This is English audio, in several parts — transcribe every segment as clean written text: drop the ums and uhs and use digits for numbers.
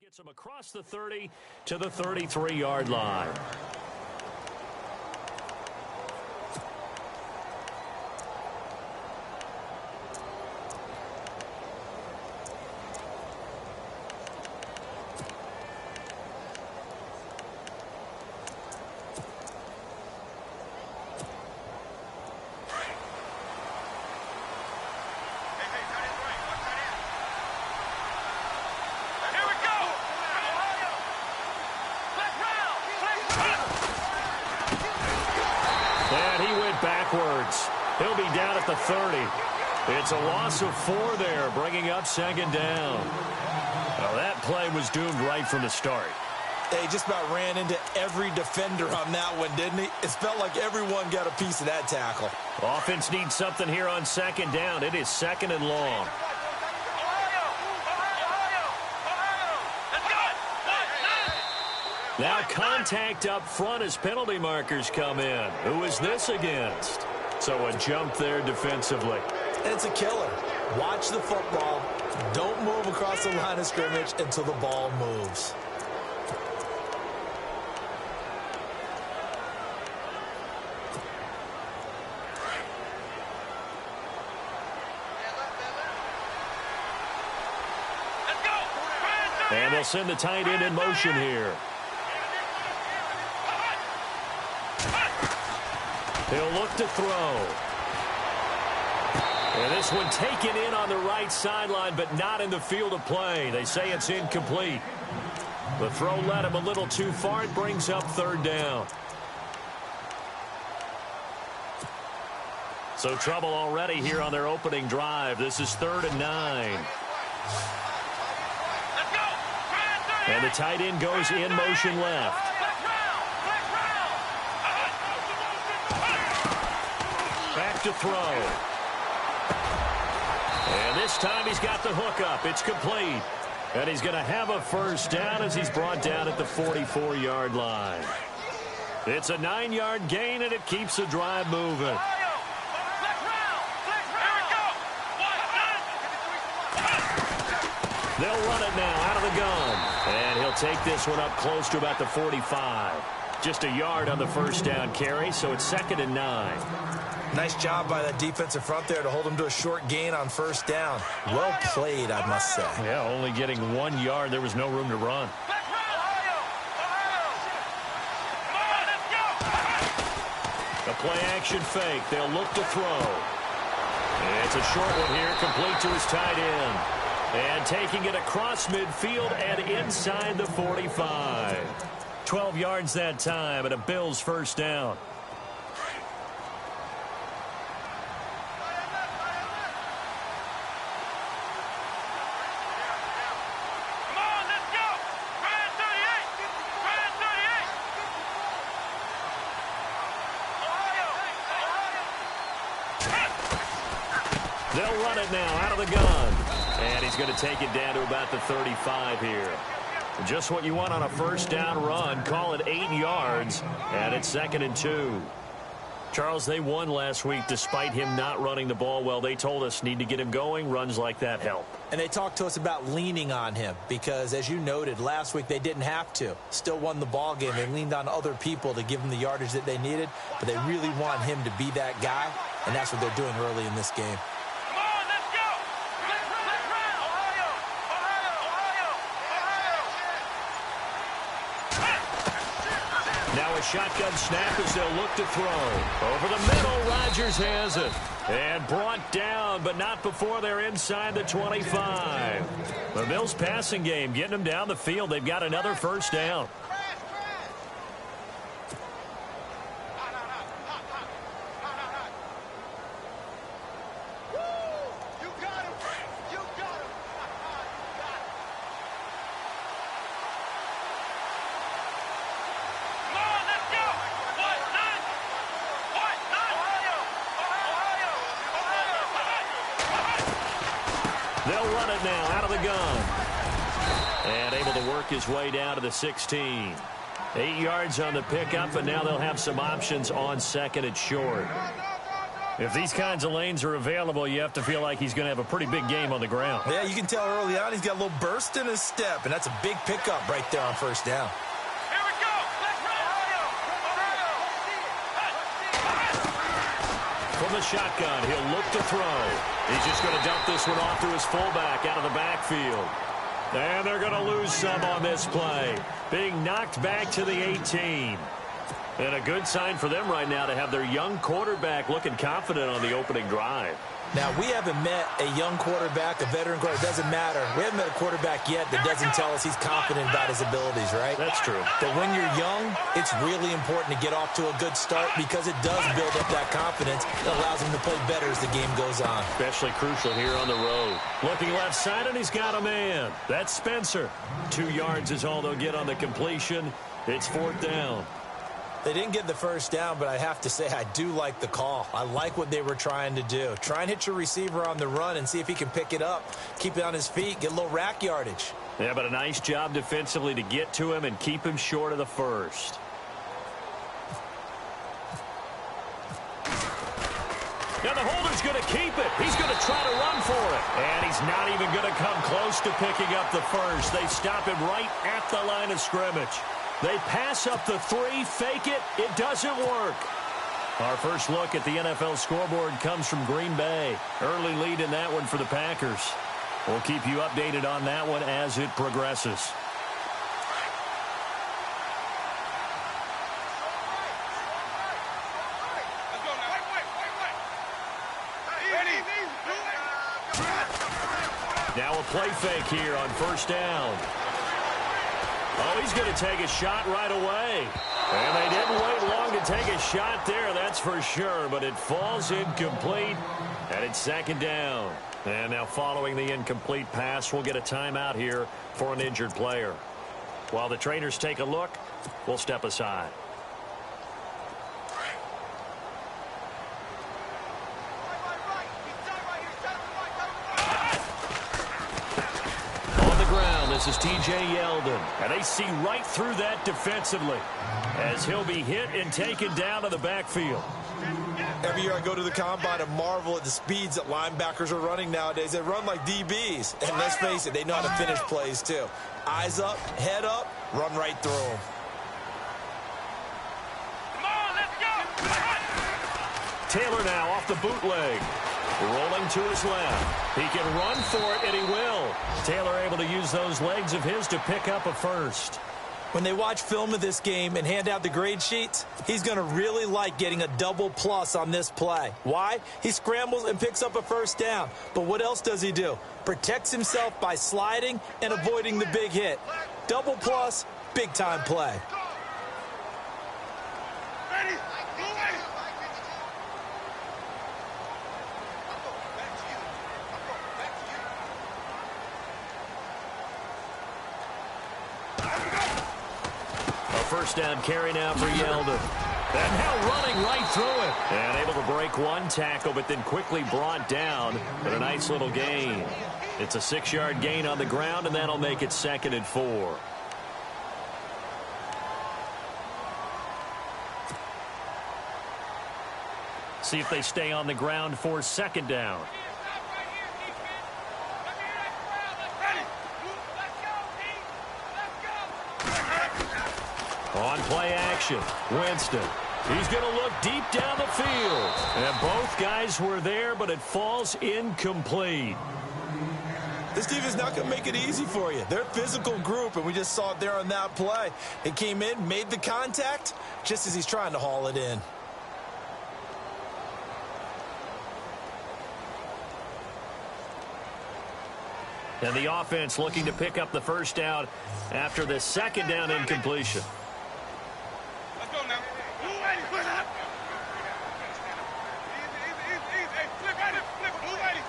Gets him across the 30 to the 33-yard line. Backwards. He'll be down at the 30. It's a loss of 4 there, bringing up second down. Well, that play was doomed right from the start. They just about ran into every defender on that one, didn't he? It felt like everyone got a piece of that tackle. Offense needs something here on second down. It is second and long. Now contact up front as penalty markers come in. Who is this against? So a jump there defensively. It's a killer. Watch the football. Don't move across the line of scrimmage until the ball moves. And they'll send the tight end in motion here. He'll look to throw. And this one taken in on the right sideline, but not in the field of play. They say it's incomplete. The throw led him a little too far. It brings up third down. So trouble already here on their opening drive. This is 3rd and 9. And the tight end goes in motion left. Back to throw. And this time he's got the hook up. It's complete. And he's going to have a first down as he's brought down at the 44-yard line. It's a 9-yard gain, and it keeps the drive moving. They'll run it now out of the gun. And he'll take this one up close to about the 45. Just a yard on the first down carry, so it's 2nd and 9. Nice job by that defensive front there to hold him to a short gain on first down. Well played, I must say. Yeah, only getting 1 yard. There was no room to run. A play-action fake. They'll look to throw. It's a short one here, complete to his tight end. And taking it across midfield and inside the 45. 12 yards that time, and a Bills first down. They'll run it now out of the gun. And he's going to take it down to about the 35 here. Just what you want on a first down run. Call it 8 yards. And it's 2nd and 2. Charles, they won last week despite him not running the ball well. They told us need to get him going. Runs like that help. And they talked to us about leaning on him because, as you noted, last week they didn't have to. Still won the ball game. They leaned on other people to give them the yardage that they needed. But they really want him to be that guy. And that's what they're doing early in this game. Now a shotgun snap as they'll look to throw. Over the middle, Rodgers has it. And brought down, but not before they're inside the 25. The Bills passing game getting them down the field. They've got another first down. They'll run it now out of the gun. And able to work his way down to the 16. 8 yards on the pickup, and now they'll have some options on 2nd and short. If these kinds of lanes are available, you have to feel like he's going to have a pretty big game on the ground. Yeah, you can tell early on he's got a little burst in his step, and that's a big pickup right there on first down. Here we go. From the shotgun, he'll look to throw. He's just going to dump this one off to his fullback out of the backfield. And they're going to lose some on this play. Being knocked back to the 18. And a good sign for them right now to have their young quarterback looking confident on the opening drive. Now, we haven't met a young quarterback, a veteran quarterback. It doesn't matter. We haven't met a quarterback yet that doesn't tell us he's confident about his abilities, right? That's true. But when you're young, it's really important to get off to a good start because it does build up that confidence that allows him to play better as the game goes on. Especially crucial here on the road. Looking left side, and he's got a man. That's Spencer. 2 yards is all they'll get on the completion. It's 4th down. They didn't get the first down, but I have to say I do like the call. I like what they were trying to do. Try and hit your receiver on the run and see if he can pick it up. Keep it on his feet, get a little rack yardage. Yeah, but a nice job defensively to get to him and keep him short of the first. Now the holder's going to keep it. He's going to try to run for it. And he's not even going to come close to picking up the first. They stop him right at the line of scrimmage. They pass up the 3, fake it. It doesn't work. Our first look at the NFL scoreboard comes from Green Bay. Early lead in that one for the Packers. We'll keep you updated on that one as it progresses. Now a play fake here on first down. Oh, he's going to take a shot right away. And they didn't wait long to take a shot there, that's for sure. But it falls incomplete, and it's 2nd down. And now following the incomplete pass, we'll get a timeout here for an injured player. While the trainers take a look, we'll step aside. This is T.J. Yeldon, and they see right through that defensively as he'll be hit and taken down to the backfield. Every year I go to the combine and marvel at the speeds that linebackers are running nowadays. They run like DBs, and let's face it, they know how to finish plays too. Eyes up, head up, run right through them. Come on, let's go. Taylor now off the bootleg. Rolling to his left. He can run for it, and he will. Taylor able to use those legs of his to pick up a first. When they watch film of this game and hand out the grade sheets, he's going to really like getting a double plus on this play. Why? He scrambles and picks up a first down. But what else does he do? Protects himself by sliding and avoiding the big hit. Double plus, big-time play. Ready? First down carry now for Yeldon. And now running right through it. And able to break one tackle, but then quickly brought down. But a nice little gain. It's a 6-yard gain on the ground, and that'll make it 2nd and 4. See if they stay on the ground for 2nd down. On play action, Winston. He's going to look deep down the field. And both guys were there, but it falls incomplete. This defense is not going to make it easy for you. They're a physical group, and we just saw it there on that play. It came in, made the contact, just as he's trying to haul it in. And the offense looking to pick up the first down after the 2nd down incompletion. Let's go now. Move ready, push up. Easy. Hey, flip ready, flip. Move ready.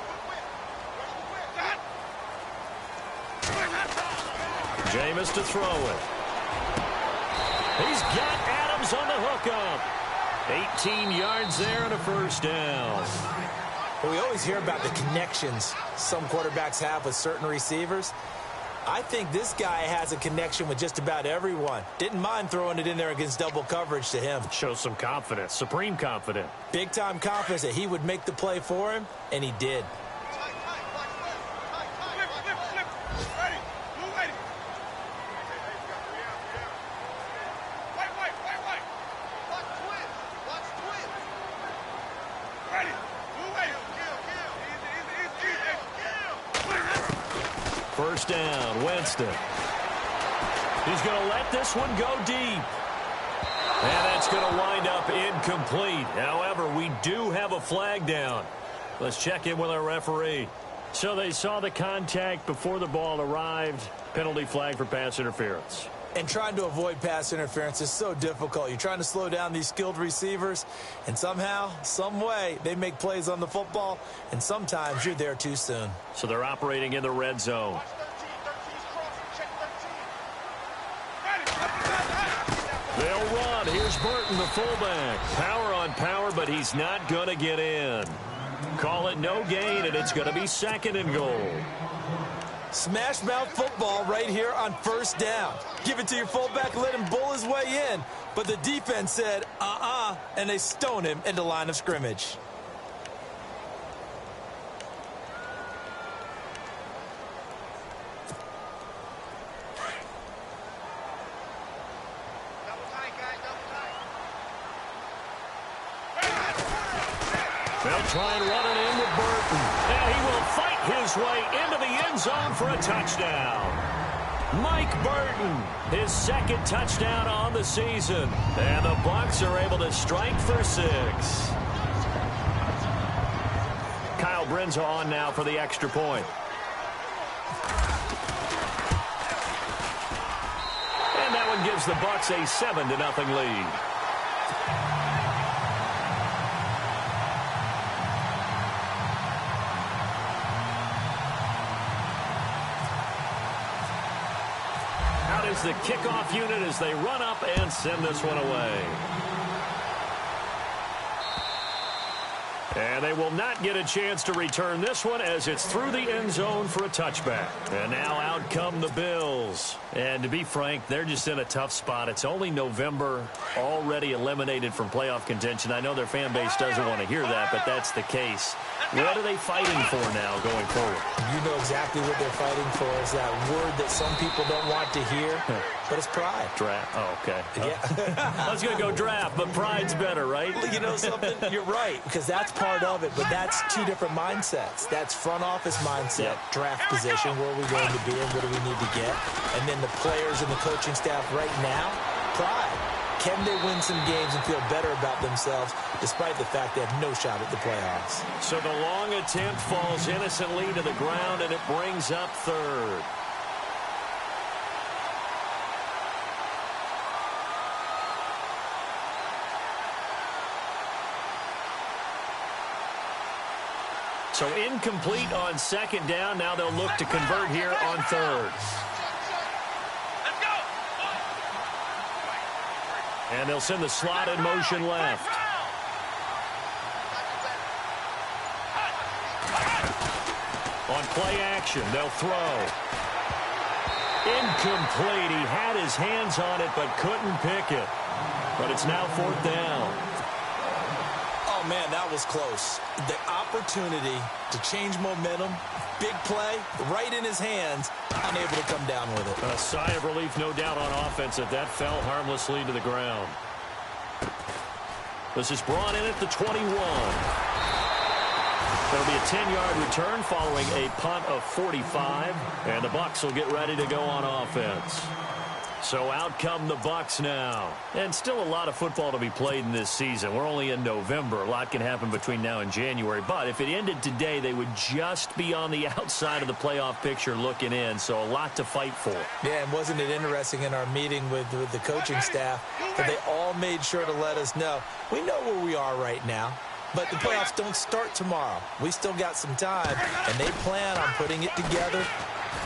Jameis to throw it. He's got Adams on the hookup. 18 yards there and a first down. Well, we always hear about the connections some quarterbacks have with certain receivers. I think this guy has a connection with just about everyone. Didn't mind throwing it in there against double coverage to him. Shows some confidence, supreme confidence. Big-time confidence that he would make the play for him, and he did. First down, Winston. He's going to let this one go deep. And that's going to wind up incomplete. However, we do have a flag down. Let's check in with our referee. So they saw the contact before the ball arrived. Penalty flag for pass interference. And trying to avoid pass interference is so difficult. You're trying to slow down these skilled receivers, and somehow, some way, they make plays on the football, and sometimes you're there too soon. So they're operating in the red zone. They'll run. Here's Burton, the fullback. Power on power, but he's not going to get in. Call it no gain, and it's going to be second and goal. Smash mouth football right here on first down. Give it to your fullback, let him bull his way in. But the defense said, and they stone him into line of scrimmage. They'll try and run it in with Burton. And he will fight his way into the end zone for a touchdown. Mike Burton, his second touchdown on the season. And the Bucs are able to strike for 6. Kyle Brinza on now for the extra point. And that one gives the Bucs a 7-0 lead. Is the kickoff unit as they run up and send this one away. And they will not get a chance to return this one as it's through the end zone for a touchback. And now out come the Bills. And to be frank, they're just in a tough spot. It's only November, already eliminated from playoff contention. I know their fan base doesn't want to hear that, but that's the case. What are they fighting for now going forward? You know exactly what they're fighting for. Is that word that some people don't want to hear, but it's pride. Draft. Oh, okay. Yeah. I was going to go draft, but pride's better, right? You know something? You're right, because that's part of it, but that's two different mindsets. That's front office mindset, draft position, where are we going to be and what do we need to get? And then the players and the coaching staff right now, pride. Can they win some games and feel better about themselves despite the fact they have no shot at the playoffs? So the long attempt falls innocently to the ground, and it brings up third. So incomplete on second down. Now they'll look to convert here on third. And they'll send the slot in motion left. On play action, they'll throw. Incomplete. He had his hands on it but couldn't pick it. But it's now fourth down. Oh, man, that was close. The opportunity to change momentum, big play, right in his hands, unable to come down with it. A sigh of relief, no doubt, on offense if that fell harmlessly to the ground. This is brought in at the 21. There'll be a 10-yard return following a punt of 45, and the Bucs will get ready to go on offense. So out come the Bucs now. And still a lot of football to be played in this season. We're only in November. A lot can happen between now and January. But if it ended today, they would just be on the outside of the playoff picture looking in. So a lot to fight for. Yeah, and wasn't it interesting in our meeting with the coaching staff that they all made sure to let us know, we know where we are right now. But the playoffs don't start tomorrow. We still got some time, and they plan on putting it together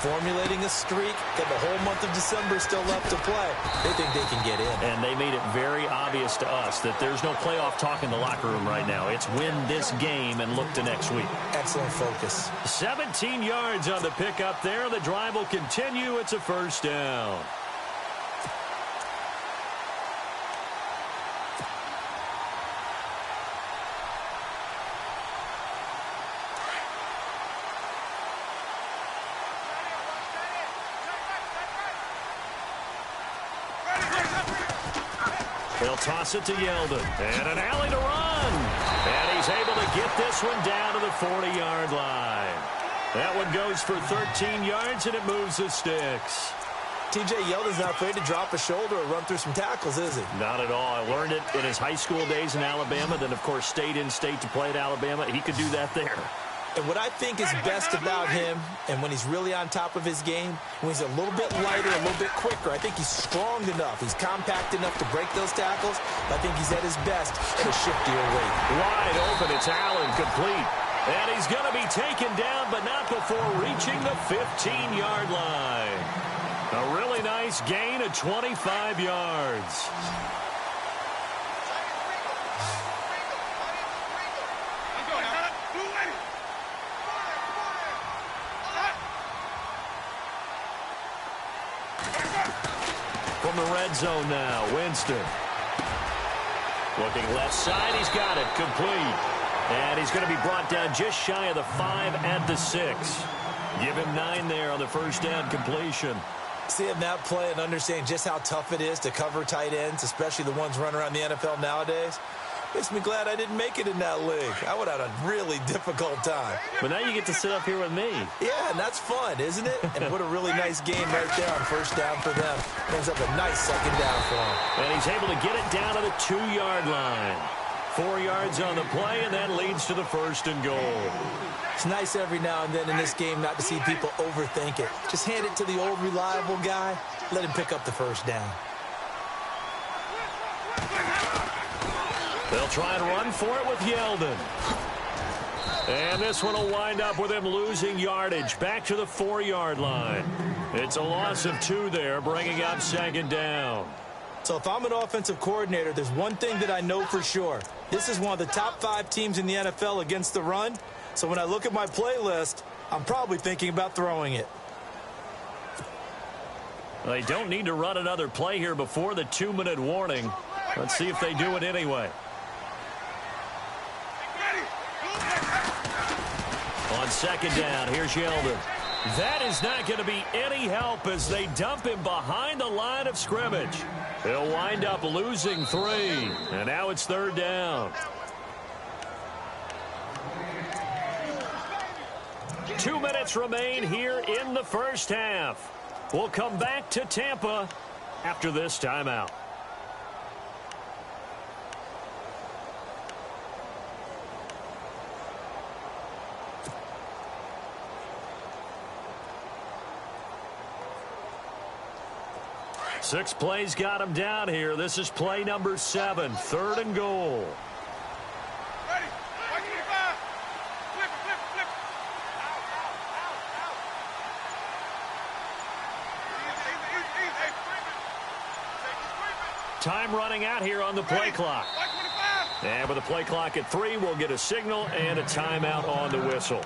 formulating a streak, got the whole month of December still left to play. They think they can get in. And they made it very obvious to us that there's no playoff talk in the locker room right now. It's win this game and look to next week. Excellent focus. 17 yards on the pickup there. The drive will continue. It's a first down. They'll toss it to Yeldon. And an alley to run. And he's able to get this one down to the 40-yard line. That one goes for 13 yards, and it moves the sticks. T.J. Yeldon's not afraid to drop a shoulder or run through some tackles, is he? Not at all. I learned it in his high school days in Alabama, then, of course, stayed in state to play at Alabama. He could do that there. And what I think is best about him, and when he's really on top of his game, when he's a little bit lighter, a little bit quicker, I think he's strong enough. He's compact enough to break those tackles. I think he's at his best at a shiftier weight. Wide open. It's Allen, complete. And he's going to be taken down, but not before reaching the 15-yard line. A really nice gain of 25 yards. From the red zone now, Winston. Looking left side, he's got it, complete. And he's going to be brought down just shy of the 5 at the 6. Give him 9 there on the first down completion. Seeing that play and understanding just how tough it is to cover tight ends, especially the ones running around the NFL nowadays, makes me glad I didn't make it in that league. I would have had a really difficult time. But now you get to sit up here with me. Yeah, and that's fun, isn't it? And what a really nice game right there on first down for them. Ends up a nice second down for him. And he's able to get it down to the 2-yard line. 4 yards on the play, and that leads to the first and goal. It's nice every now and then in this game not to see people overthink it. Just hand it to the old reliable guy. Let him pick up the first down. They'll try and run for it with Yeldon. And this one will wind up with him losing yardage back to the 4-yard line. It's a loss of 2 there, bringing up second down. So if I'm an offensive coordinator, there's one thing that I know for sure. This is one of the top 5 teams in the NFL against the run. So when I look at my playlist, I'm probably thinking about throwing it. They don't need to run another play here before the 2-minute warning. Let's see if they do it anyway. On second down, here's Yeldon. That is not going to be any help as they dump him behind the line of scrimmage. He'll wind up losing 3, and now it's third down. 2 minutes remain here in the first half. We'll come back to Tampa after this timeout. Six plays got him down here. This is play number 7, third and goal. Ready. 125. Flip it, flip it, flip it. Time running out here on the play clock. 125. And with the play clock at 3, we'll get a signal and a timeout on the whistle.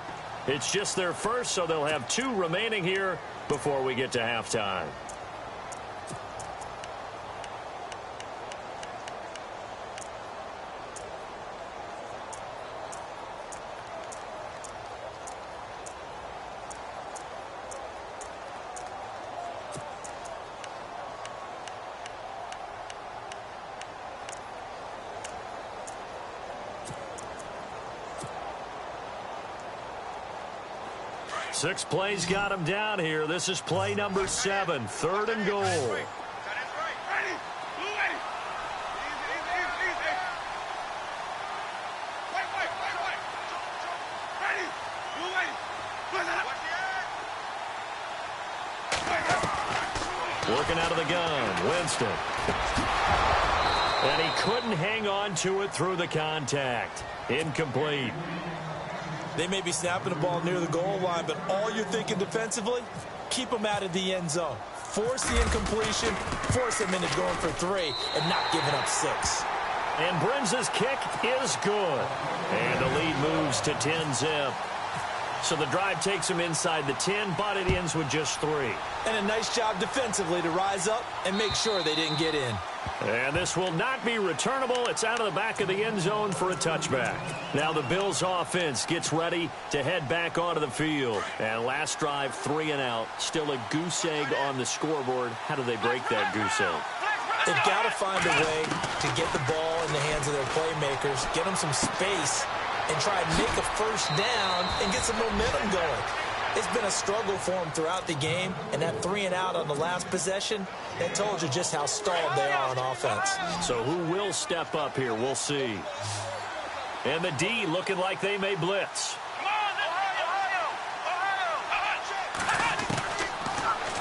It's just their first, so they'll have 2 remaining here before we get to halftime. Six plays got him down here. This is play number 7, third and goal. That is right. Ready. Blue ready. Easy. Wait. Ready. Blue ready. Working out of the gun, Winston. And he couldn't hang on to it through the contact. Incomplete. They may be snapping the ball near the goal line, but all you're thinking defensively, keep them out of the end zone. Force the incompletion, force them into going for 3, and not giving up 6. And Brim's kick is good. And the lead moves to 10-zip. So the drive takes them inside the 10, but it ends with just 3. And a nice job defensively to rise up and make sure they didn't get in. And this will not be returnable. It's out of the back of the end zone for a touchback. Now the Bills offense gets ready to head back onto the field. And last drive, 3 and out. Still a goose egg on the scoreboard. How do they break that goose egg? They've got to find a way to get the ball in the hands of their playmakers, get them some space, and try and make a first down and get some momentum going. It's been a struggle for them throughout the game, and that 3 and out on the last possession, that told you just how stalled they are on offense. So who will step up here? We'll see. And the D looking like they may blitz.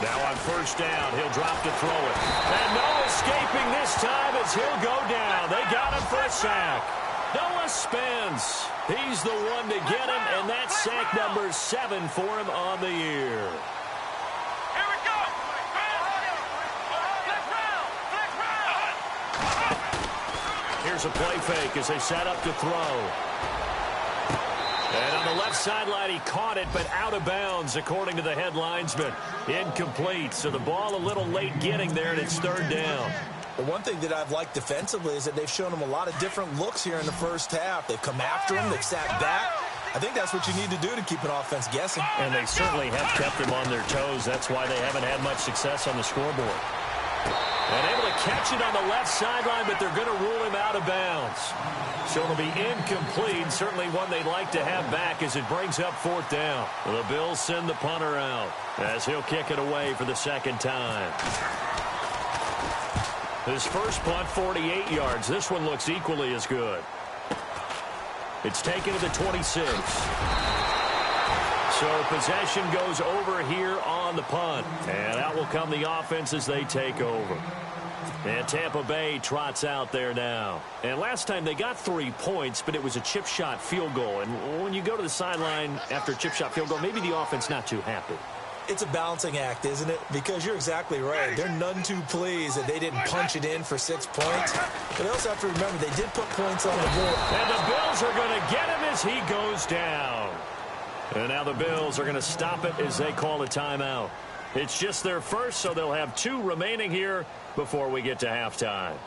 Now on first down, he'll drop to throw it. And no escaping this time as he'll go down. They got him for a sack. Noah Spence. He's the one to get him, and that's sack number 7 for him on the year. Here we go. Here's a play fake as they set up to throw. And on the left sideline, he caught it, but out of bounds, according to the head linesman. Incomplete, so the ball a little late getting there, and it's 3rd down. The one thing that I've liked defensively is that they've shown him a lot of different looks here in the first half. They've come after him. They've sat back. I think that's what you need to do to keep an offense guessing. And they certainly have kept them on their toes. That's why they haven't had much success on the scoreboard. And able to catch it on the left sideline, but they're going to rule him out of bounds. So it'll be incomplete. Certainly one they'd like to have back as it brings up 4th down. The Bills send the punter out as he'll kick it away for the 2nd time. His first punt, 48 yards. This one looks equally as good. It's taken to the 26. So possession goes over here on the punt. And out will come the offense as they take over. And Tampa Bay trots out there now. And last time they got 3 points, but it was a chip shot field goal. And when you go to the sideline after a chip shot field goal, maybe the offense not too happy. It's a balancing act, isn't it? Because you're exactly right. They're none too pleased that they didn't punch it in for 6 points. But they also have to remember they did put points on the board. And the Bills are going to get him as he goes down. And now the Bills are going to stop it as they call a timeout. It's just their first, so they'll have 2 remaining here before we get to halftime.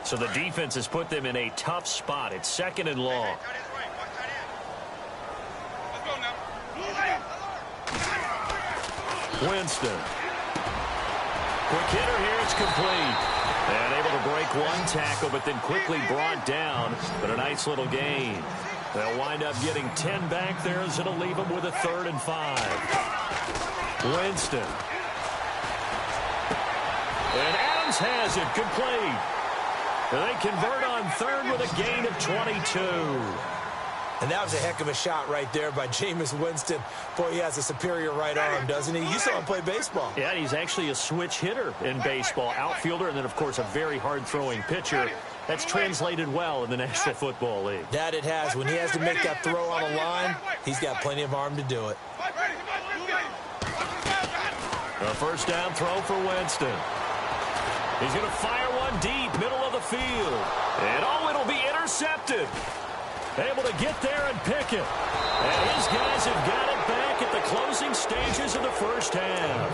So the defense has put them in a tough spot. It's 2nd and long. Winston. Quick hitter here, it's complete. And able to break 1 tackle, but then quickly brought down. But a nice little gain. They'll wind up getting 10 back there as it'll leave them with a 3rd and 5. Winston. And Adams has it, complete. And they convert on 3rd with a gain of 22. And that was a heck of a shot right there by Jameis Winston. Boy, he has a superior right arm, doesn't he? You saw him play baseball. Yeah, he's actually a switch hitter in baseball. Outfielder, and then, of course, a very hard-throwing pitcher. That's translated well in the National Football League. That it has. When he has to make that throw on a line, he's got plenty of arm to do it. A first down throw for Winston. He's going to fire one deep, middle of the field. And, oh, it'll be intercepted. Able to get there and pick it. And his guys have got it back at the closing stages of the first half.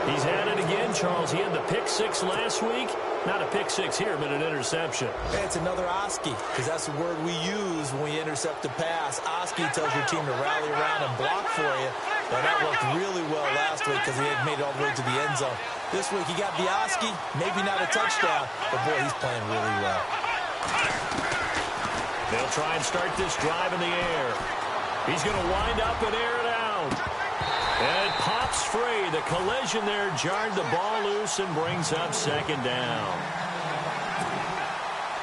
He's had it again, Charles. He had the pick 6 last week. Not a pick 6 here, but an interception. Hey, it's another Oski, because that's the word we use when we intercept a pass. Oski tells your team to rally around and block for you. Now, that worked really well last week because he had made it all the way to the end zone. This week, he got the Oski, maybe not a touchdown, but, boy, he's playing really well. They'll try and start this drive in the air. He's going to wind up and air it out. And it pops free. The collision there jarred the ball loose and brings up 2nd down.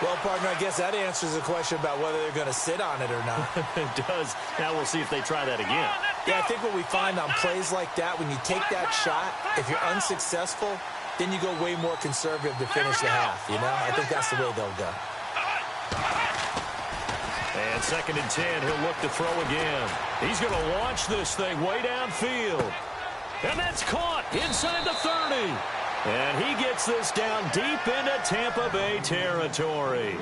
Well, partner, I guess that answers the question about whether they're going to sit on it or not. It does. Now we'll see if they try that again. Yeah, I think what we find on plays like that, when you take that shot, if you're unsuccessful, then you go way more conservative to finish the half, you know? I think that's the way they'll go. And 2nd and 10, he'll look to throw again. He's going to launch this thing way downfield. And that's caught inside the 30. And he gets this down deep into Tampa Bay territory.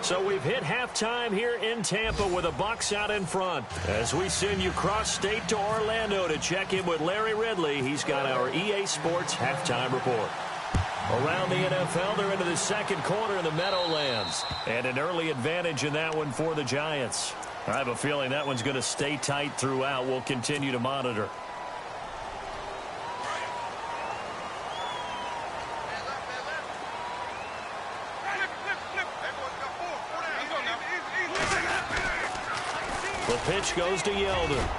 So we've hit halftime here in Tampa with the Bucs out in front. As we send you cross-state to Orlando to check in with Larry Ridley, he's got our EA Sports halftime report. Around the NFL, they're into the second quarter in the Meadowlands. And an early advantage in that one for the Giants. I have a feeling that one's going to stay tight throughout. We'll continue to monitor. The pitch goes to Yeldon.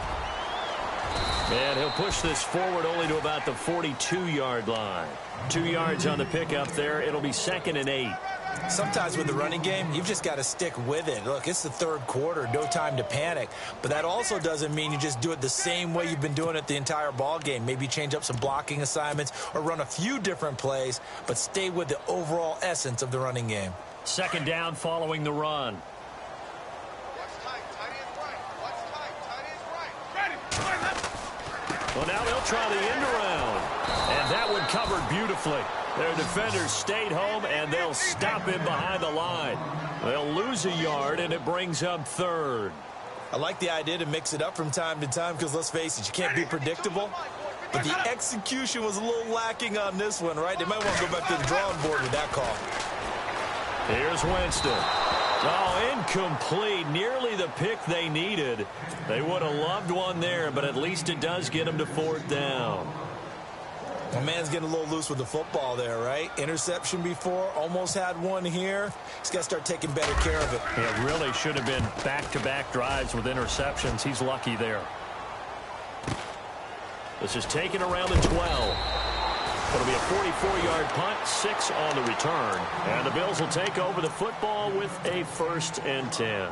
And he'll push this forward only to about the 42-yard line. 2 yards on the pickup there. It'll be 2nd and 8. Sometimes with the running game, you've just got to stick with it. Look, it's the third quarter, no time to panic. But that also doesn't mean you just do it the same way you've been doing it the entire ball game. Maybe change up some blocking assignments or run a few different plays, but stay with the overall essence of the running game. 2nd down following the run. Well, now they'll try the end around. And that one covered beautifully. Their defenders stayed home, and they'll stop him behind the line. They'll lose a yard, and it brings up 3rd. I like the idea to mix it up from time to time because, let's face it, you can't be predictable. But the execution was a little lacking on this one, right? They might want to go back to the drawing board with that call. Here's Winston. Oh, incomplete. Nearly the pick they needed. They would have loved one there, but at least it does get them to 4th down. My man's getting a little loose with the football there, right? Interception before, almost had one here. He's got to start taking better care of it. It really should have been back-to-back drives with interceptions. He's lucky there. This is taken around the 12. It'll be a 44-yard punt, 6 on the return. And the Bills will take over the football with a 1st and 10.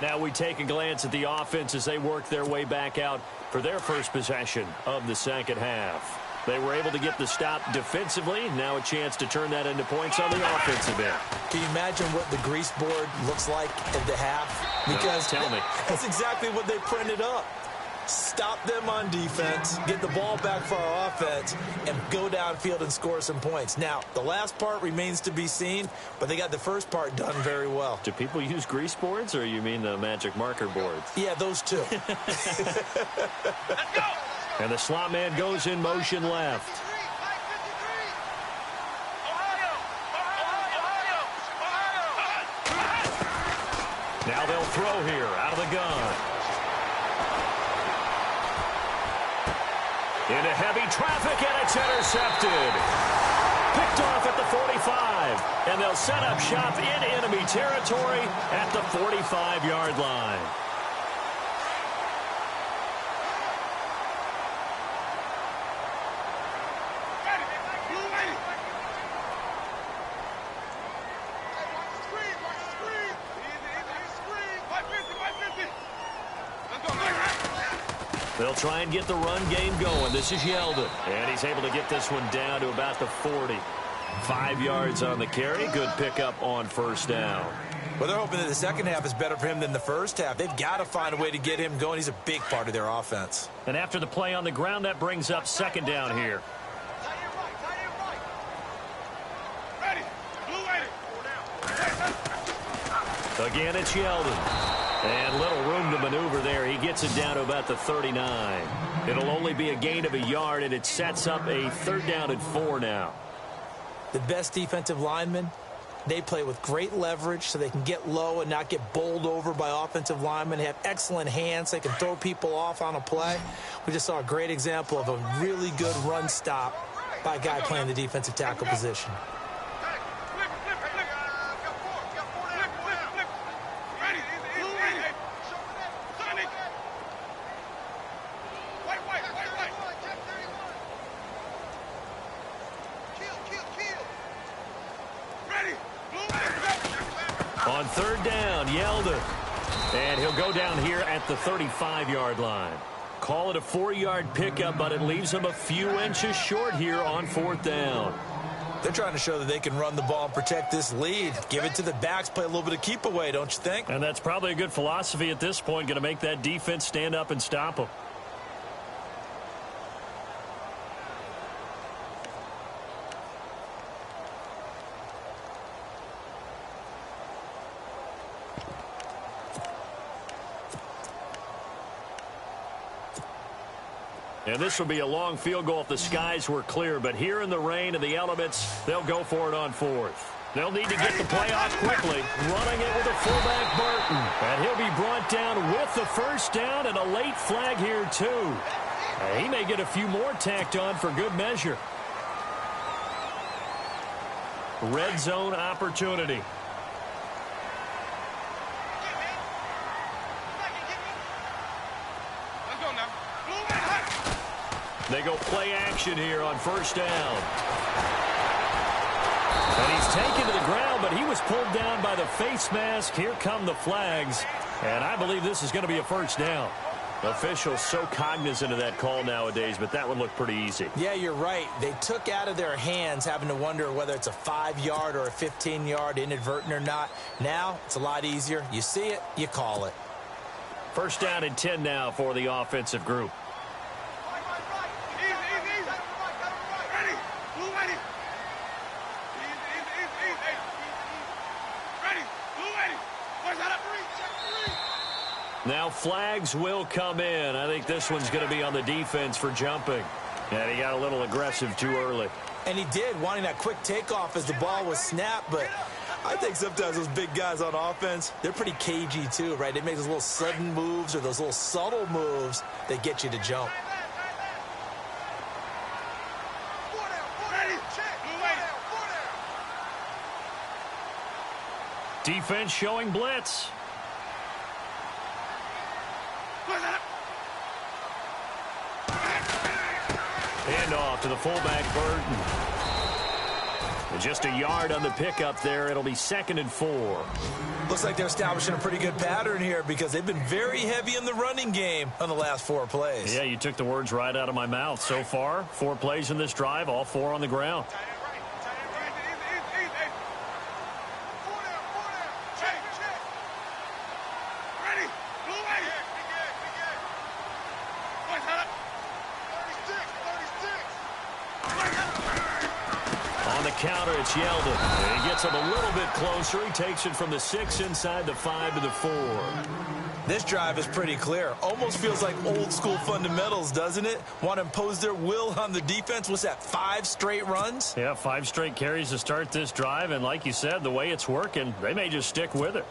Now we take a glance at the offense as they work their way back out for their first possession of the second half. They were able to get the stop defensively. Now a chance to turn that into points on the offensive end. Can you imagine what the grease board looks like at the half? Because no, tell me. That's exactly what they printed up. Stop them on defense, get the ball back for our offense, and go downfield and score some points. Now, the last part remains to be seen, but they got the first part done very well. Do people use grease boards, or you mean the magic marker boards? Yeah, those two. Let's go! And the slot man goes in motion left. Now they'll throw here out of the gun. Into heavy traffic, and it's intercepted. Picked off at the 45. And they'll set up shop in enemy territory at the 45-yard line. They'll try and get the run game going. This is Yeldon. And he's able to get this one down to about the 40. 5 yards on the carry. Good pickup on 1st down. Well, they're hoping that the second half is better for him than the first half. They've got to find a way to get him going. He's a big part of their offense. And after the play on the ground, that brings up 2nd down here. Again, it's Yeldon. And little room to maneuver there. He gets it down to about the 39. It'll only be a gain of a yard, and it sets up a 3rd down and 4 now. The best defensive linemen, they play with great leverage so they can get low and not get bowled over by offensive linemen. They have excellent hands. They can throw people off on a play. We just saw a great example of a really good run stop by a guy playing the defensive tackle position. On 3rd down, Yeldon. And he'll go down here at the 35-yard line. Call it a 4-yard pickup, but it leaves him a few inches short here on 4th down. They're trying to show that they can run the ball and protect this lead. Give it to the backs, play a little bit of keep away, don't you think? And that's probably a good philosophy at this point, going to make that defense stand up and stop them. And this will be a long field goal if the skies were clear. But here in the rain and the elements, they'll go for it on fourth. They'll need to get the play off quickly. Running it with a fullback, Burton. And he'll be brought down with the first down and a late flag here, too. He may get a few more tacked on for good measure. Red zone opportunity. They go play action here on first down. And he's taken to the ground, but he was pulled down by the face mask. Here come the flags. And I believe this is going to be a first down. Officials so cognizant of that call nowadays, but that one looked pretty easy. Yeah, you're right. They took out of their hands having to wonder whether it's a 5-yard or a 15-yard inadvertent or not. Now, it's a lot easier. You see it, you call it. First down and 10 now for the offensive group. Now flags will come in. I think this one's going to be on the defense for jumping. And he got a little aggressive too early. And he did, wanting that quick takeoff as the ball was snapped. But I think sometimes those big guys on offense, they're pretty cagey too, right? They make those little sudden moves or those little subtle moves that get you to jump. Defense showing blitz. Hand off to the fullback, Burton. And just a yard on the pickup there. It'll be 2nd and 4. Looks like they're establishing a pretty good pattern here because they've been very heavy in the running game on the last 4 plays. Yeah, you took the words right out of my mouth. So far, 4 plays in this drive, all 4 on the ground. Counter, it's Yeldon. He gets him a little bit closer. He takes it from the 6 inside the 5 to the 4. This drive is pretty clear. Almost feels like old school fundamentals, doesn't it? Want to impose their will on the defense. What's that, 5 straight runs? Yeah, 5 straight carries to start this drive. And like you said, the way it's working, they may just stick with it.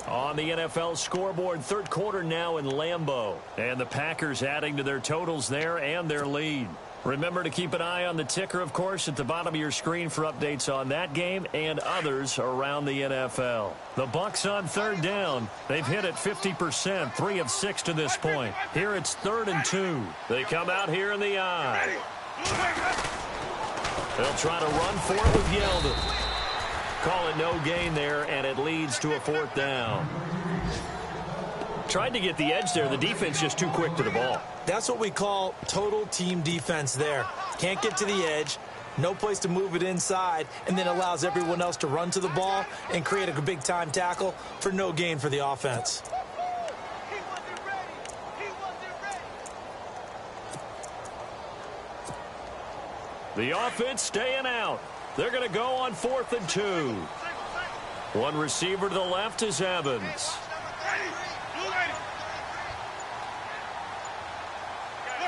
On the NFL scoreboard, 3rd quarter now in Lambeau. And the Packers adding to their totals there and their lead. Remember to keep an eye on the ticker, of course, at the bottom of your screen for updates on that game and others around the NFL. The Bucs on 3rd down. They've hit it 50%, 3 of 6 to this point. Here it's 3rd and 2. They come out here in the eye. They'll try to run for it with Yeldon. Call it no gain there, and it leads to a 4th down. Tried to get the edge there. The defense just too quick to the ball. That's what we call total team defense there. Can't get to the edge, no place to move it inside, and then allows everyone else to run to the ball and create a big-time tackle for no gain for the offense. The offense staying out. They're going to go on 4th and 2. One receiver to the left is Evans.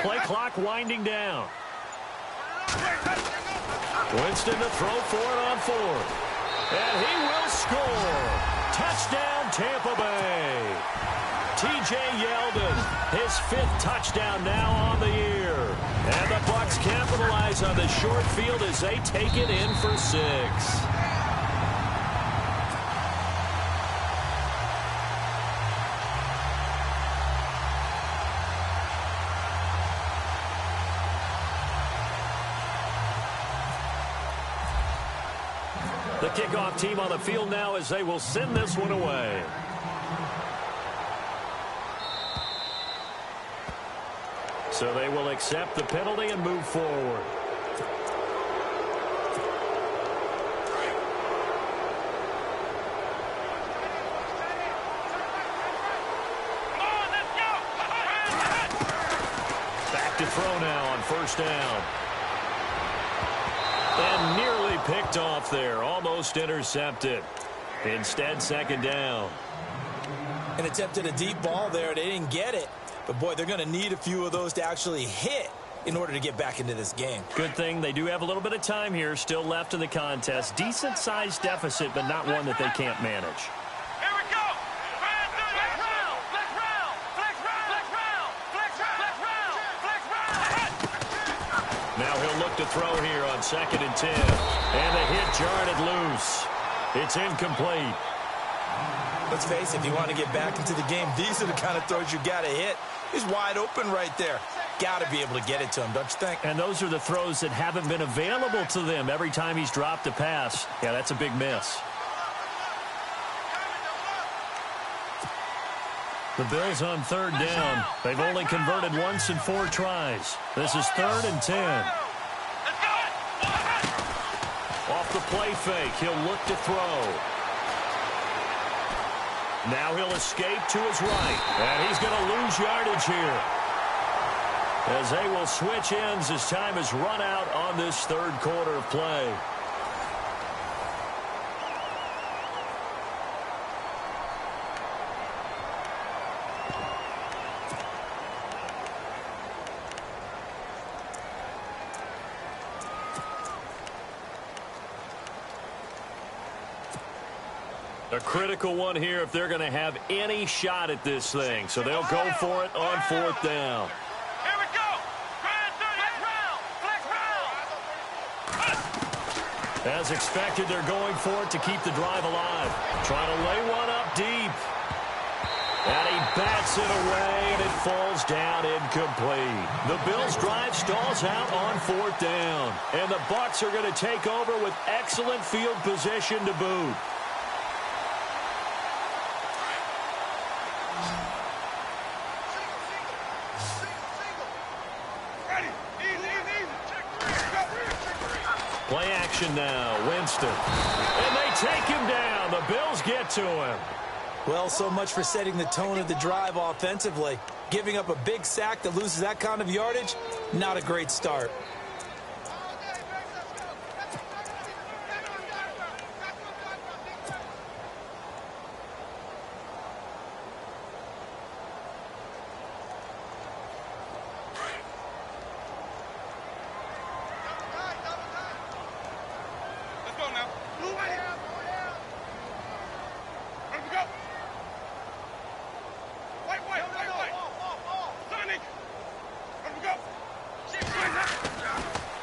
Play clock winding down. Winston to throw for it on 4th. And he will score. Touchdown, Tampa Bay. T.J. Yeldon, his 5th touchdown now on the year. And the Bucs capitalize on the short field as they take it in for 6. The kickoff team on the field now as they will send this one away. So they will accept the penalty and move forward. to throw now on first down. And nearly picked off there. Almost intercepted. Instead, second down. And attempted a deep ball there. They didn't get it. But, boy, they're going to need a few of those to actually hit in order to get back into this game. Good thing they do have a little bit of time here still left in the contest. Decent-sized deficit, but not one that they can't manage. Here we go. Flex round. Flex round. Flex round. Flex round. Flex round. Flex round. Now he'll look to throw here on 2nd and 10. And the hit jarred it loose. It's incomplete. Let's face it, if you want to get back into the game, these are the kind of throws you got to hit. He's wide open right there. Got to be able to get it to him, don't you think? And those are the throws that haven't been available to them every time he's dropped a pass. Yeah, that's a big miss. The Bills on 3rd down. They've only converted once in 4 tries. This is 3rd and 10. Off the play fake, he'll look to throw. Now he'll escape to his right. And he's going to lose yardage here, as they will switch ends as time is run out on this 3rd quarter of play. A critical one here if they're going to have any shot at this thing. So they'll go for it on 4th down. Here we go. Flex round. As expected, they're going for it to keep the drive alive. Trying to lay one up deep. And he bats it away, and it falls down incomplete. The Bills' drive stalls out on 4th down. And the Bucs are going to take over with excellent field position to boot. Play action now, Winston. And they take him down. The Bills get to him. Well, so much for setting the tone of the drive offensively. Giving up a big sack that loses that kind of yardage, not a great start.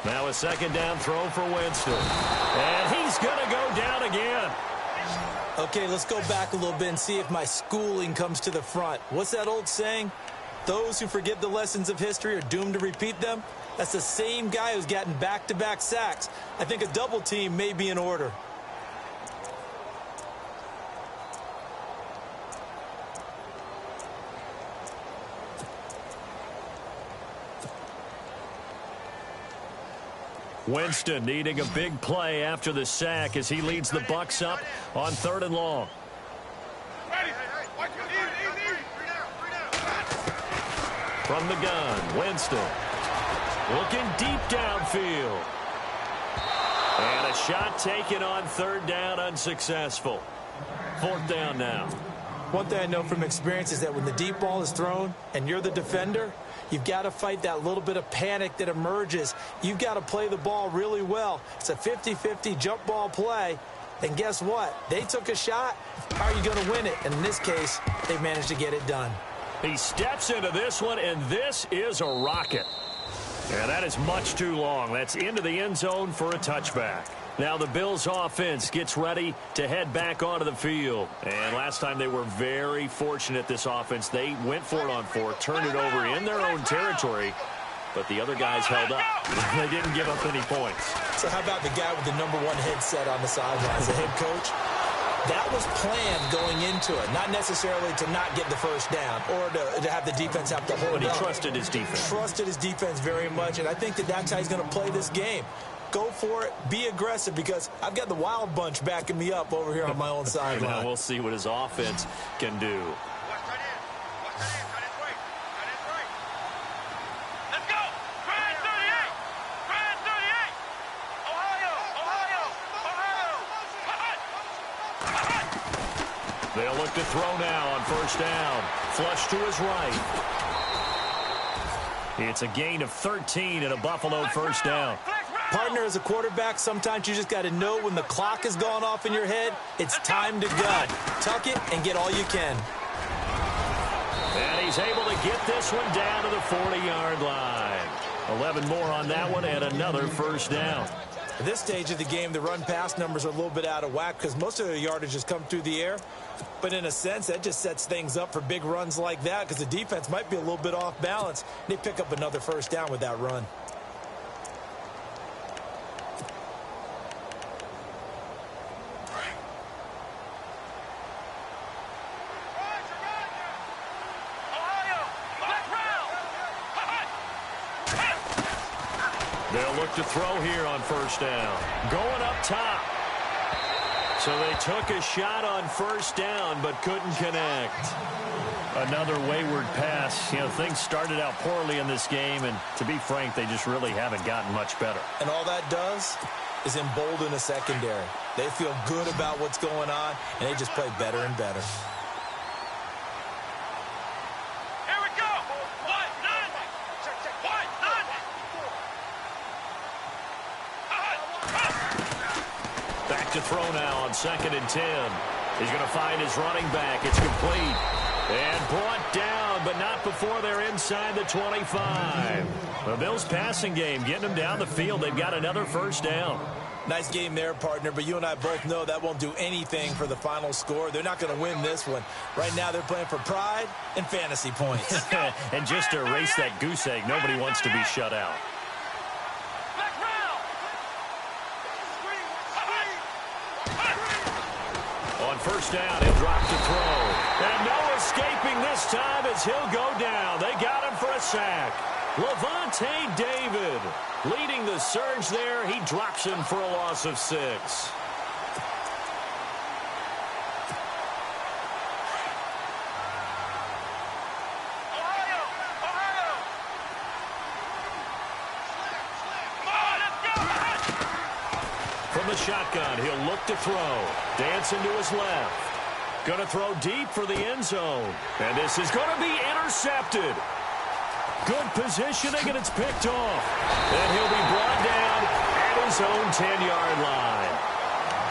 Now a 2nd down throw for Winston. And he's going to go down again. Okay, let's go back a little bit and see if my schooling comes to the front. What's that old saying? Those who forget the lessons of history are doomed to repeat them. That's the same guy who's gotten back-to-back sacks. I think a double team may be in order. Winston needing a big play after the sack as he leads the Bucs up on 3rd and long. From the gun, Winston looking deep downfield. And a shot taken on 3rd down, unsuccessful. 4th down now. One thing I know from experience is that when the deep ball is thrown and you're the defender, you've got to fight that little bit of panic that emerges. You've got to play the ball really well. It's a 50-50 jump ball play. And guess what? They took a shot. How are you going to win it? And in this case, they managed to get it done. He steps into this one, and this is a rocket. And that is much too long. That's into the end zone for a touchback. Now the Bills offense gets ready to head back onto the field. And last time they were very fortunate, this offense. They went for it on 4th, turned it over in their own territory, but the other guys held up. They didn't give up any points. So how about the guy with the #1 headset on the sidelines, the head coach? That was planned going into it, not necessarily to not get the first down or to have the defense have to hold But he up. trusted his defense. Trusted his defense very much, and I think that's how he's going to play this game. Go for it. Be aggressive, because I've got the wild bunch backing me up over here on my own sideline. Now we'll see what his offense can do. Let's go. look to throw now on first down. Flush to his right. It's a gain of 13 and a Buffalo first down. Partner, as a quarterback, sometimes you just got to know when the clock has gone off in your head, it's time to go. Tuck it and get all you can. And he's able to get this one down to the 40-yard line. 11 more on that one and another first down. At this stage of the game, the run-pass numbers are a little bit out of whack because most of their yardage has come through the air. But in a sense, that just sets things up for big runs like that because the defense might be a little bit off balance. They pick up another first down with that run. They'll look to throw here on first down. Going up top. So they took a shot on first down but couldn't connect. Another wayward pass. You know, things started out poorly in this game, and to be frank, they just really haven't gotten much better. And all that does is embolden a secondary. They feel good about what's going on, and they just play better and better. To throw now on 2nd and 10. He's going to find his running back. It's complete. And brought down, but not before they're inside the 25. The Bills passing game, getting them down the field. They've got another first down. Nice game there, partner, but you and I both know that won't do anything for the final score. They're not going to win this one. Right now, they're playing for pride and fantasy points. And just to erase that goose egg, nobody wants to be shut out. First down, he'll drop to throw. And no escaping this time as he'll go down. They got him for a sack. Levante David leading the surge there. He drops him for a loss of 6. From the shotgun, he'll look to throw. Dancing to his left. Going to throw deep for the end zone. And this is going to be intercepted. Good positioning, and it's picked off. And he'll be brought down at his own 10-yard line.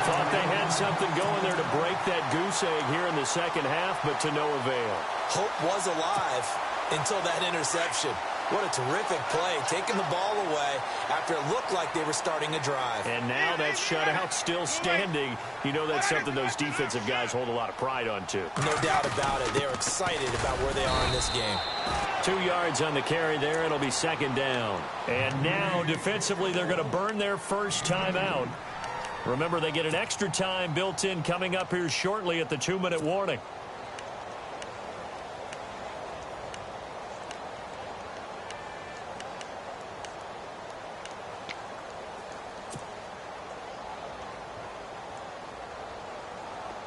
Thought they had something going there to break that goose egg here in the second half, but to no avail. Hope was alive until that interception. What a terrific play, taking the ball away after it looked like they were starting a drive. And now that shutout still standing. You know that's something those defensive guys hold a lot of pride on, too. No doubt about it. They're excited about where they are in this game. 2 yards on the carry there. It'll be second down. And now, defensively, they're going to burn their first timeout. Remember, they get an extra time built in coming up here shortly at the 2-minute warning.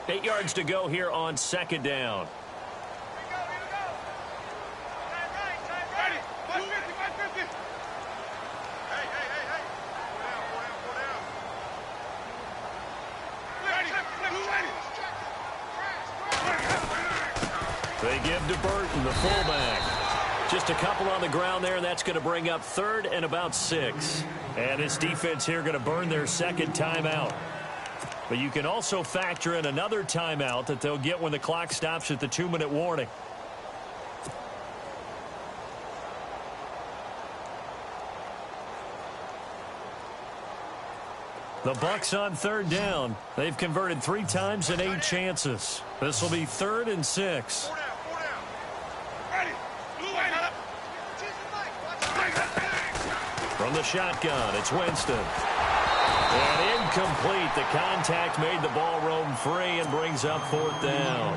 Eight yards to go here on second down. They give to Burton, the fullback. Just a couple on the ground there, and that's going to bring up 3rd and about 6. And this defense here going to burn their second timeout. But you can also factor in another timeout that they'll get when the clock stops at the 2-minute warning. The Bucs on 3rd down. They've converted 3 times in 8 chances. This will be 3rd and 6. From the shotgun, it's Winston. And incomplete. The contact made the ball roam free and brings up 4th down.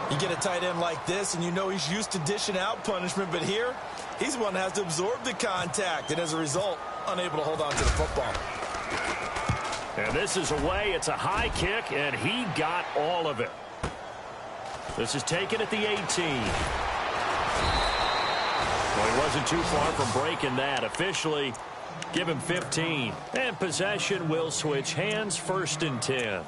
You get a tight end like this, and you know he's used to dishing out punishment, but here, he's the one that has to absorb the contact, and as a result, unable to hold on to the football. And this is away. It's a high kick, and he got all of it. This is taken at the 18. Well, he wasn't too far from breaking that. Officially, give him 15. And possession will switch hands, 1st and 10.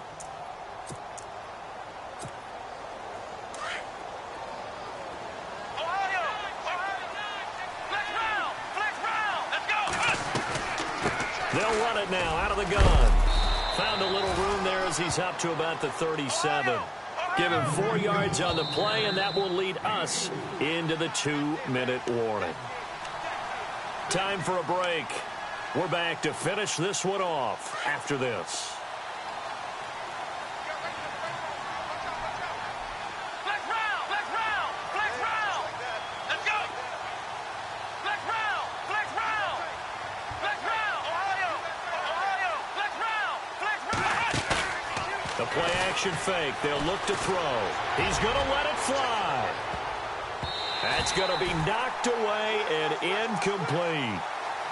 They'll run it now out of the gun. Found a little room there as he's up to about the 37. Give him 4 yards on the play, and that will lead us into the 2-minute warning. Time for a break. We're back to finish this one off after this. The play-action fake. They'll look to throw. He's going to let it fly. That's going to be knocked away and incomplete.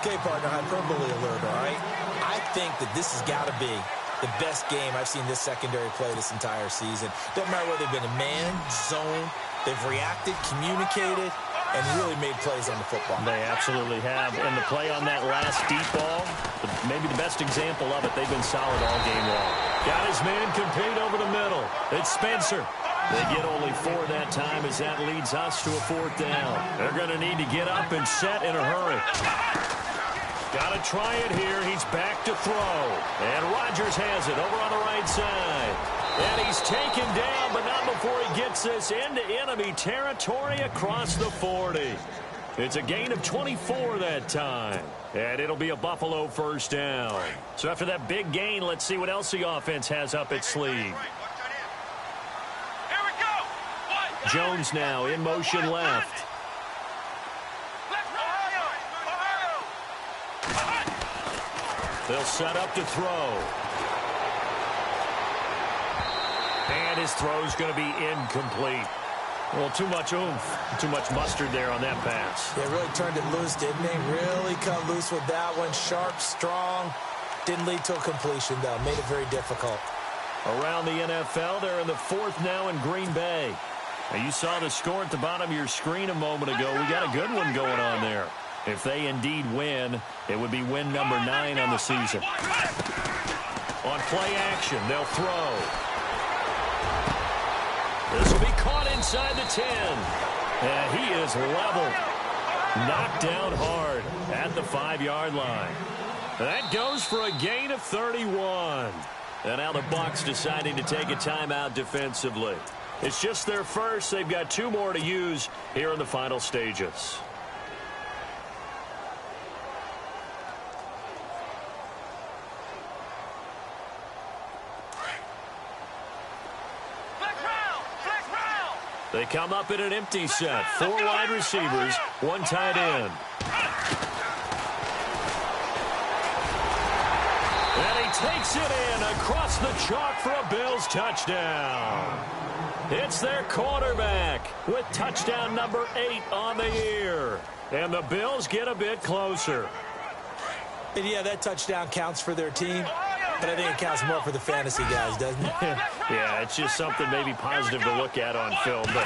Okay, partner, hyperbole alert, all right? I think that this has got to be the best game I've seen this secondary play this entire season. Doesn't matter whether they've been a man, zone, they've reacted, communicated, and really made plays on the football. They absolutely have. And the play on that last deep ball, maybe the best example of it, they've been solid all game long. Got his man complete over the middle. It's Spencer. They get only 4 that time as that leads us to a 4th down. They're going to need to get up and set in a hurry. Got to try it here. He's back to throw. And Rodgers has it over on the right side. And he's taken down, but not before he gets this into enemy territory across the 40. It's a gain of 24 that time. And it'll be a Buffalo 1st down. So after that big gain, let's see what else the offense has up its sleeve. Jones now in motion left. They'll set up to throw. And his throw's going to be incomplete. Well, too much oomph, too much mustard there on that pass. They really turned it loose, didn't they? Really cut loose with that one. Sharp, strong. Didn't lead to a completion, though. Made it very difficult. Around the NFL, they're in the 4th now in Green Bay. Now, you saw the score at the bottom of your screen a moment ago. We got a good one going on there. If they indeed win, it would be win number 9 on the season. On play action, they'll throw. This will be caught inside the 10. And he is leveled. Knocked down hard at the 5-yard line. That goes for a gain of 31. And now the Bucs deciding to take a timeout defensively. It's just their first. They've got 2 more to use here in the final stages. They come up in an empty set. 4 wide receivers, 1 tight end. And he takes it in across the chalk for a Bills touchdown. It's their quarterback with touchdown number 8 on the year. And the Bills get a bit closer. And yeah, that touchdown counts for their team. But I think it counts more for the fantasy guys, doesn't it? Yeah, it's just something maybe positive to look at on film. But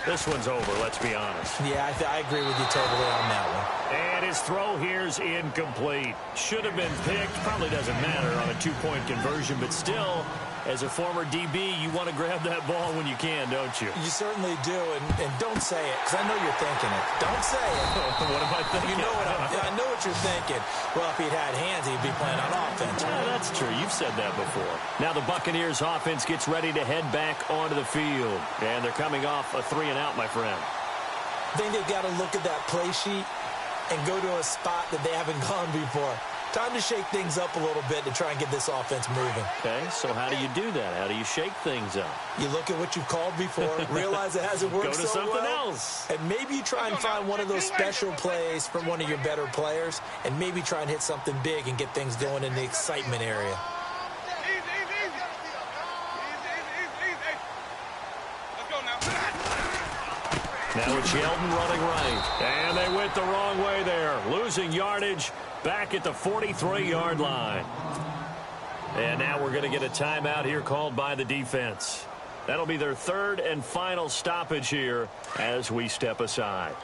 this one's over, let's be honest. Yeah, I agree with you totally on that one. And his throw here's incomplete. Should have been picked. Probably doesn't matter on a 2-point conversion. But still, as a former DB, you want to grab that ball when you can, don't you? You certainly do. And don't say it, because I know you're thinking it. Don't say it. What am I thinking? You know what I know what you're thinking. Well, if he'd had hands, he'd be playing on offense. Yeah, that's true. You've said that before. Now the Buccaneers offense gets ready to head back onto the field. And they're coming off a 3-and-out, my friend. I think they've got to look at that play sheet and go to a spot that they haven't gone before. Time to shake things up a little bit to try and get this offense moving. Okay, so how do you do that? How do you shake things up? You look at what you've called before, realize it hasn't worked so well. Go to something else. And maybe you try and find one of those special plays from one of your better players, and maybe try and hit something big and get things going in the excitement area. Now it's Yeldon running right. And they went the wrong way there. Losing yardage back at the 43-yard line. And now we're going to get a timeout here called by the defense. That'll be their 3rd and final stoppage here as we step aside.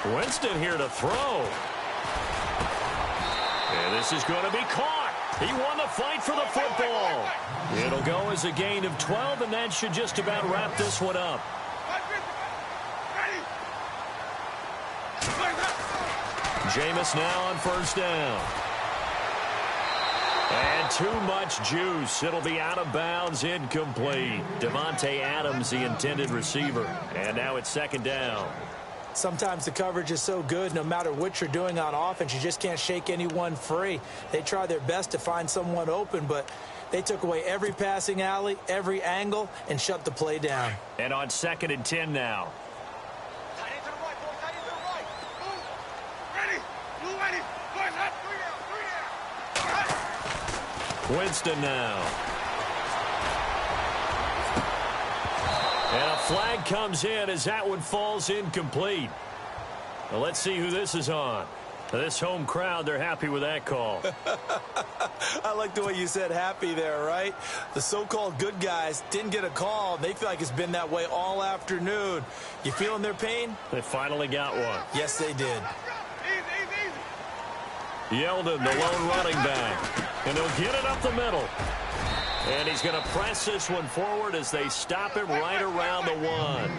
Winston here to throw. And this is going to be caught. He won the fight for the football. It'll go as a gain of 12, and that should just about wrap this one up. Jameis now on first down. And too much juice. It'll be out of bounds, incomplete. Devontae Adams, the intended receiver. And now it's second down. Sometimes the coverage is so good, no matter what you're doing on offense, you just can't shake anyone free. They try their best to find someone open, but they took away every passing alley, every angle, and shut the play down. And on 2nd and 10 now. Winston now. And a flag comes in as that one falls incomplete. Well, let's see who this is on. This home crowd, they're happy with that call. I like the way you said happy there, right? The so-called good guys didn't get a call. They feel like it's been that way all afternoon. You feeling their pain? They finally got one. Yes, they did. Yeldon, the lone running back. And he'll get it up the middle. And he's going to press this one forward as they stop him right around the 1.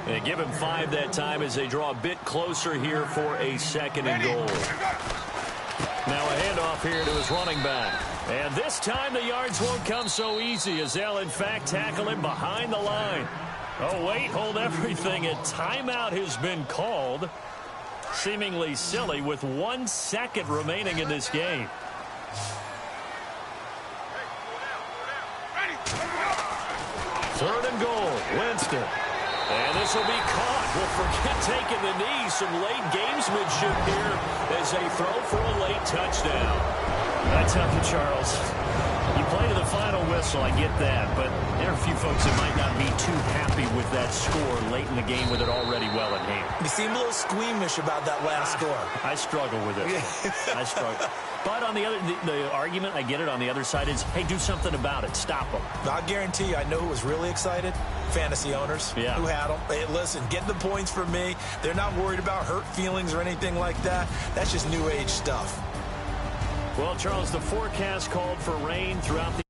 They give him 5 that time as they draw a bit closer here for a 2nd and goal. Now a handoff here to his running back. And this time the yards won't come so easy as they'll in fact tackle him behind the line. Oh, wait, hold everything. A timeout has been called. Seemingly silly with 1 second remaining in this game. Third and goal, Winston. And this will be caught. Well, forget taking the knee. Some late gamesmanship here as they throw for a late touchdown. I tell you, Charles, you play to the final whistle, I get that. But there are a few folks that might not be too happy with that score late in the game with it already well in hand. You seem a little squeamish about that last score. I struggle with it. I struggle. But on the other, the argument, I get it, on the other side is, hey, do something about it. Stop them. I'll guarantee you, I know who was really excited. Fantasy owners who had them. Hey, listen, get the points for me. They're not worried about hurt feelings or anything like that. That's just new age stuff. Well, Charles, the forecast called for rain throughout the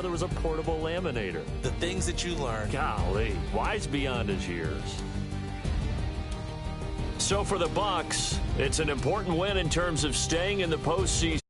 there was a portable laminator. The things that you learn. Golly, wise beyond his years. So for the Bucs, it's an important win in terms of staying in the postseason.